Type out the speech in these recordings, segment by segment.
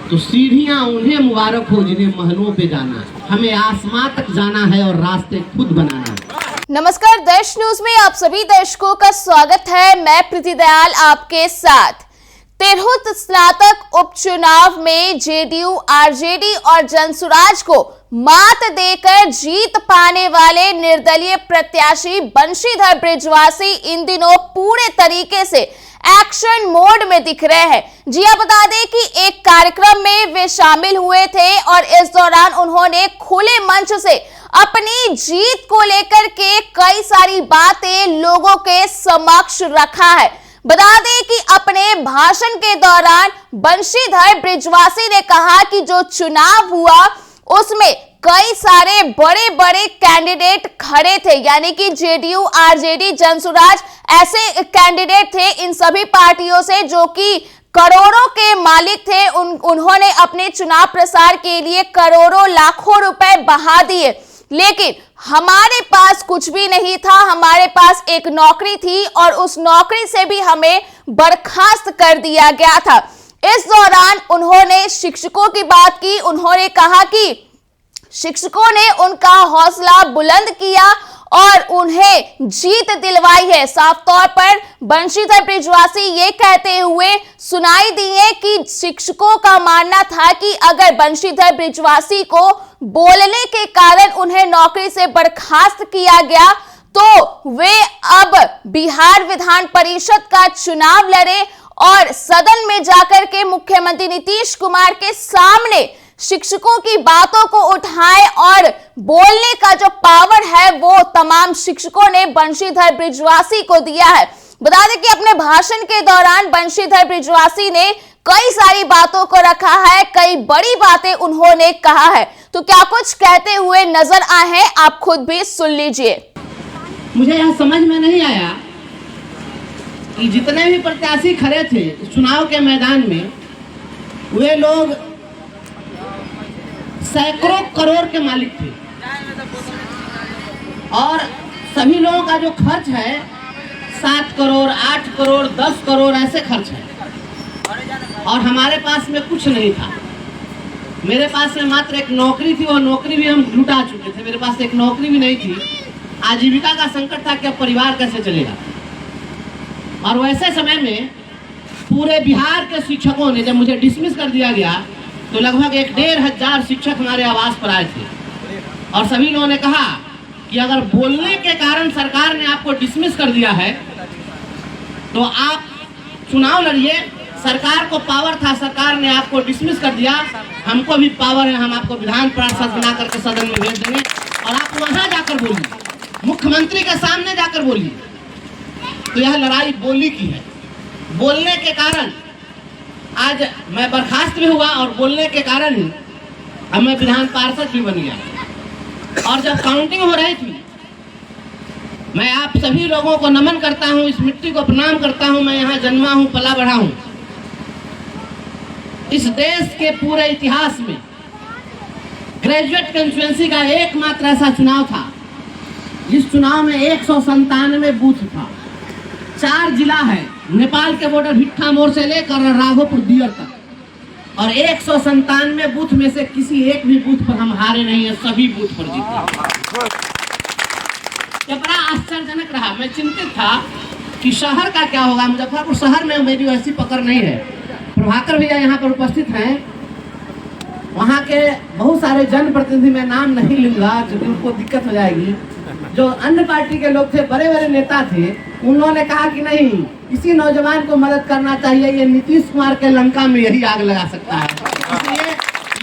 तो सीढ़ियां उन्हें मुबारक हो जिन्हें महलों पे जाना है। हमें आसमां तक जाना है और रास्ते खुद बनाना है। नमस्कार, देश न्यूज में आप सभी दर्शकों का स्वागत है। मैं प्रीति दयाल आपके साथ। तिरहुत स्नातक उपचुनाव में जेडीयू, आरजेडी और जनसुराज को मात देकर जीत पाने वाले निर्दलीय प्रत्याशी बंशीधर बृजवासी इन दिनों पूरे तरीके से एक्शन मोड में दिख रहे हैं। जी आप बता दें कि एक कार्यक्रम में वे शामिल हुए थे और इस दौरान उन्होंने खुले मंच से अपनी जीत को लेकर के कई सारी बातें लोगों के समक्ष रखा है। बता दें कि अपने भाषण के दौरान बंशीधर बृजवासी ने कहा कि जो चुनाव हुआ उसमें कई सारे बड़े बड़े कैंडिडेट खड़े थे, यानी कि जेडीयू, आरजेडी, जनसुराज ऐसे कैंडिडेट थे इन सभी पार्टियों से जो कि करोड़ों के मालिक थे। उन्होंने अपने चुनाव प्रसार के लिए करोड़ों लाखों रुपए बहा दिए, लेकिन हमारे पास कुछ भी नहीं था। हमारे पास एक नौकरी थी और उस नौकरी से भी हमें बर्खास्त कर दिया गया था। इस दौरान उन्होंने शिक्षकों की बात की। उन्होंने कहा कि शिक्षकों ने उनका हौसला बुलंद किया और उन्हें जीत दिलवाई है। साफ तौर पर बंशीधर बृजवासी ये कहते हुए सुनाई दिए कि शिक्षकों का मानना था कि अगर बंशीधर बृजवासी को बोलने के कारण उन्हें नौकरी से बर्खास्त किया गया तो वे अब बिहार विधान परिषद का चुनाव लड़े और सदन में जाकर के मुख्यमंत्री नीतीश कुमार के सामने शिक्षकों की बातों को उठाएं और बोलने का जो पावर है वो तमाम शिक्षकों ने बंशीधर बृजवासी को दिया है। बता दें कि अपने भाषण के दौरान बंशीधर बृजवासी ने कई सारी बातों को रखा है, कई बड़ी बातें उन्होंने कहा है। तो क्या कुछ कहते हुए नजर आए हैं, आप खुद भी सुन लीजिए। मुझे यह समझ में नहीं आया कि जितने भी प्रत्याशी खड़े थे चुनाव के मैदान में, वे लोग सैकड़ों करोड़ के मालिक थे और सभी लोगों का जो खर्च है 7 करोड़, 8 करोड़, 10 करोड़ ऐसे खर्च है और हमारे पास में कुछ नहीं था। मेरे पास में मात्र एक नौकरी थी, वो नौकरी भी हम लुटा चुके थे। मेरे पास एक नौकरी भी नहीं थी। आजीविका का संकट था कि अब परिवार कैसे चलेगा। और वैसे समय में पूरे बिहार के शिक्षकों ने, जब मुझे डिसमिस कर दिया गया तो लगभग 1,500 शिक्षक हमारे आवास पर आए थे और सभी लोगों ने कहा कि अगर बोलने के कारण सरकार ने आपको डिसमिस कर दिया है तो आप चुनाव लड़िए। सरकार को पावर था, सरकार ने आपको डिसमिस कर दिया, हमको भी पावर है, हम आपको विधान पार्षद बना करके सदन में भेज देंगे और आप वहां जाकर बोलिए, मुख्यमंत्री के सामने जाकर बोलिए। तो यह लड़ाई बोली की है। बोलने के कारण आज मैं बर्खास्त भी हुआ और बोलने के कारण ही हमें विधान पार्षद भी बन गया। और जब काउंटिंग हो रही थी, मैं आप सभी लोगों को नमन करता हूं, इस मिट्टी को प्रणाम करता हूं। मैं यहाँ जन्मा हूं, पला बढ़ा हूं। इस देश के पूरे इतिहास में ग्रेजुएट कंस्टिट्यूएंसी का एकमात्र ऐसा चुनाव था जिस चुनाव में 197 बूथ था। 4 जिला है, नेपाल के बॉर्डर हिट्ठा मोड़ से लेकर राघोपुर दियर तक, और 197 बूथ में से किसी एक भी बूथ पर हम हारे नहीं है, सभी बूथ पर जीते। ये बड़ा आश्चर्यजनक रहा। मैं चिंतित था कि शहर का क्या होगा। मुजफ्फरपुर शहर में मेरी वैसी पकड़ नहीं है। प्रभाकर भैया यहाँ पर उपस्थित हैं, वहाँ के बहुत सारे जनप्रतिनिधि, मैं नाम नहीं लूंगा क्योंकि उनको दिक्कत हो जाएगी, जो अन्य पार्टी के लोग थे, बड़े बड़े नेता थे, उन्होंने कहा कि नहीं, किसी नौजवान को मदद करना चाहिए, ये नीतीश कुमार के लंका में यही आग लगा सकता है। इसलिए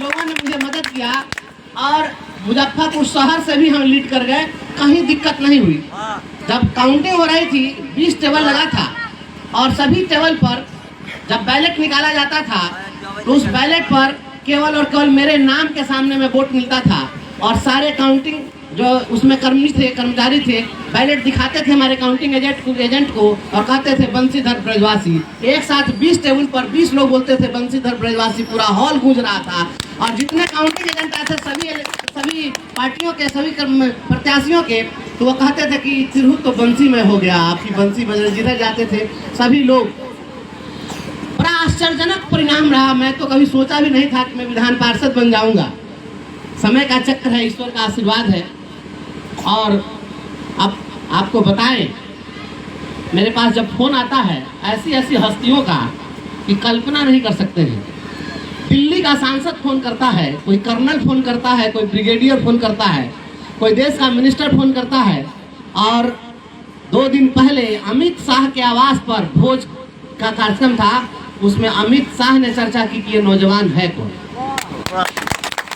लोगों ने मुझे मदद किया और मुजफ्फरपुर शहर से भी हम लीड कर गए, कहीं दिक्कत नहीं हुई। जब काउंटिंग हो रही थी 20 टेबल लगा था और सभी टेबल पर जब बैलेट निकाला जाता था तो उस बैलेट पर केवल और केवल मेरे नाम के सामने में वोट मिलता था और सारे काउंटिंग जो उसमें कर्मचारी थे, बैलेट दिखाते थे हमारे काउंटिंग एजेंट को और कहते थे बंशीधर बृजवासी। एक साथ 20 टेबल पर 20 लोग बोलते थे बंशीधर बृजवासी, पूरा हॉल गूंज रहा था। और जितने काउंटिंग एजेंट आए थे सभी पार्टियों के, सभी प्रत्याशियों के, तो वो कहते थे कि तिरहुत तो बंसी में हो गया, आपकी बंसी बज रही। जिधर जाते थे सभी लोग, बड़ा आश्चर्यजनक परिणाम रहा। मैं तो कभी सोचा भी नहीं था कि मैं विधान पार्षद बन जाऊंगा। समय का चक्र है, ईश्वर का आशीर्वाद है। और अब आपको बताएं, मेरे पास जब फोन आता है ऐसी ऐसी हस्तियों का कि कल्पना नहीं कर सकते हैं। दिल्ली का सांसद फोन करता है, कोई कर्नल फोन करता है, कोई ब्रिगेडियर फोन करता है, कोई देश का मिनिस्टर फोन करता है। और 2 दिन पहले अमित शाह के आवास पर भोज का कार्यक्रम था, उसमें अमित शाह ने चर्चा की कि ये नौजवान है कौन।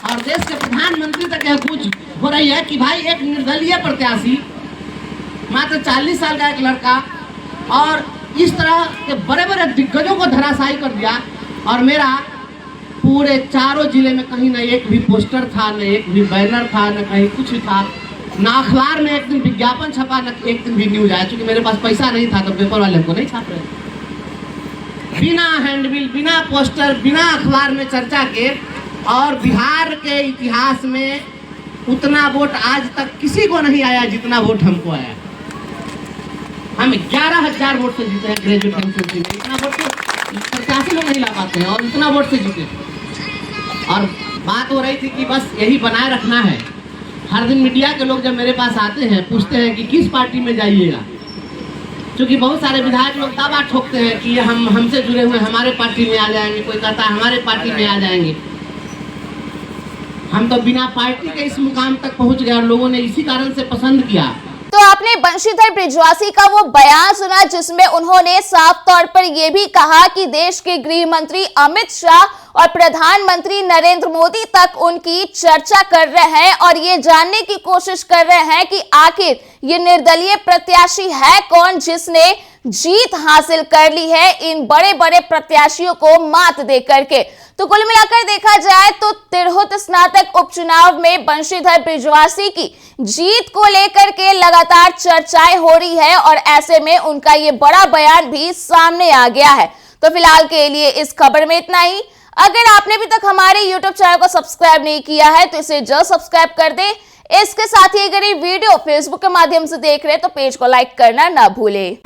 और देश के प्रधानमंत्री तक यह पूछ हो रही है कि भाई एक निर्दलीय प्रत्याशी, मात्र 40 साल का एक लड़का, और इस तरह के बड़े बड़े दिग्गजों को धराशायी कर दिया। और मेरा पूरे चारों जिले में कहीं न एक भी पोस्टर था, न एक भी बैनर था, न कहीं कुछ था, न अखबार में एक दिन विज्ञापन छपा, न एक दिन भी न्यूज आया। क्योंकि मेरे पास पैसा नहीं था तो पेपर वाले हमको नहीं छाप रहे। बिना हैंडबिल, बिना पोस्टर, बिना अखबार में चर्चा के। और बिहार के इतिहास में उतना वोट आज तक किसी को नहीं आया जितना वोट हमको आया। हम 11,000 वोट से जीते हैं ग्रेजुएट कंस्टिट्यूंसी में। इतना वोट तो प्रत्याशी लोग नहीं ला पाते हैं, और इतना वोट से जीते। और बात हो रही थी कि बस यही बनाए रखना है। हर दिन मीडिया के लोग जब मेरे पास आते हैं, पूछते हैं कि किस पार्टी में जाइएगा। क्योंकि बहुत सारे विधायक लोग दावा ठोकते हैं कि हम हमसे जुड़े हुए हमारे पार्टी में आ जाएंगे, कोई कहता है हमारे पार्टी में आ जाएंगे। हम तो बिना पार्टी के इस मुकाम तक पहुंच गए और लोगों ने इसी कारण से पसंद किया। तो आपने बंशीधर बृजवासी का वो बयान सुना जिसमें उन्होंने साफ तौर पर यह भी कहा कि देश के गृह मंत्री अमित शाह और प्रधानमंत्री नरेंद्र मोदी तक उनकी चर्चा कर रहे हैं और ये जानने की कोशिश कर रहे हैं कि आखिर ये निर्दलीय प्रत्याशी है कौन जिसने जीत हासिल कर ली है इन बड़े बड़े प्रत्याशियों को मात दे करके। तो कुल मिलाकर देखा जाए तो तिरहुत स्नातक उपचुनाव में बंशीधर बृजवासी की जीत को लेकर के लगातार चर्चाएं हो रही है और ऐसे में उनका ये बड़ा बयान भी सामने आ गया है। तो फिलहाल के लिए इस खबर में इतना ही। अगर आपने अभी तक हमारे YouTube चैनल को सब्सक्राइब नहीं किया है तो इसे जल्द सब्सक्राइब कर दें। इसके साथ ही अगर ये वीडियो Facebook के माध्यम से देख रहे हैं तो पेज को लाइक करना ना भूलें।